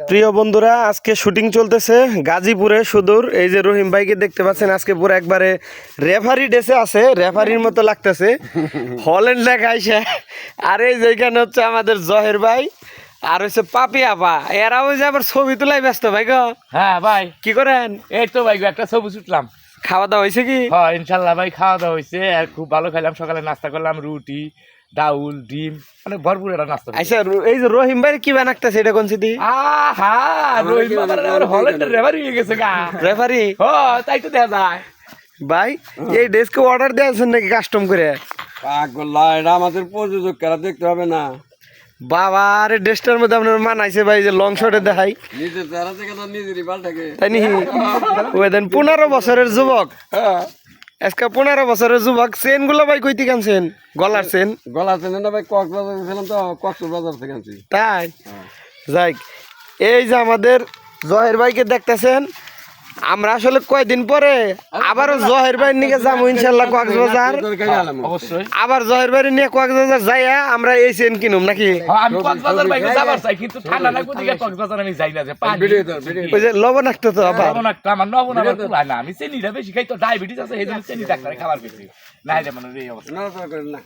প্রিয় বন্ধুরা, আজকে শুটিং চলতেছে গাজীপুরে সুদূর। এই যে রহিম ভাইকে দেখতে পাচ্ছেন, আজকে পুরো একবারে রেফারি ড্রেসে আছে, রেফারির মতো লাগতেছে। হল্যান্ড দেখাইছে। আর এই যেখানে হচ্ছে আমাদের জহের ভাই, আর হচ্ছে পাপি আপা, এরাও যে আবার ছবি তোলাই ব্যস্ত ভাই গো। হ্যাঁ ভাই, কি করেন? এই তো ভাই একটা ছবি ছুটলাম। খাওয়া দাওয়া হয়েছে কি? হ্যাঁ ইনশাল্লাহ ভাই, খাওয়া দাওয়া হয়েছে আর খুব ভালো খাইলাম। সকালে নাস্তা করলাম রুটি, ডাউল, ডিম, মানে ভরপুর একটা নাস্তা। আচ্ছা, এই যে রহিম ভাই কি বানাকতেছে এটা কোন সিটি? আহা, রহিম বাবার আবার হল্যান্ডের রেফারি হয়ে গেছে গা। রেফারি? হ্যাঁ, তাই তো দেখা যায়। ভাই এই ড্রেসকে অর্ডার দিয়েছেন নাকি কাস্টম করে? পাগলা, এটা আমাদের প্রযোজক কারা দেখতে হবে না? বাবা, আরে ড্রেসটার মধ্যে আপনার মানাইছে ভাই, যে লং শর্টে দেখাই নিজের চেহারা থেকে তো নিজেরই পাল্টাকে। তাই নি? ওই দেন 15 বছরের যুবক, আজকে 15 বছরের যুবক। চেন গুলো ভাই কইতে কানছেন? গলার চেন? গলা চেনে না ভাই, কক্সবাজার গেছিলাম তো, কক্সবাজার থেকে আনছি। তাই যাই। এই যে আমাদের জহের ভাইকে দেখতেছেন, আমরা আসলে কয়দিন পরে আবারও জহের ভাই নিয়ে যাবো ইনশাল্লাহ কক্সবাজার। অবশ্যই আবার জহের ভাই নিয়ে কক্সবাজার যাইয়া আমরা এই চেন কিনুম নাকি? হ্যাঁ, আমি কক্সবাজার ভাই যাবার চাই, কিন্তু ঠান্ডা না কোদিকে কক্সবাজার আমি যাই না, যে পানি ওই যে লবণাক্ত তো আবার। লবণ একটা আমার লবণ আবার কুলায় না। আমি চিনিটা বেশি খাই তো, ডায়াবেটিস আছে, এই জন্য চিনি ডাক্তারে খাবার বেশি না, এটা মানে এই অবস্থা। না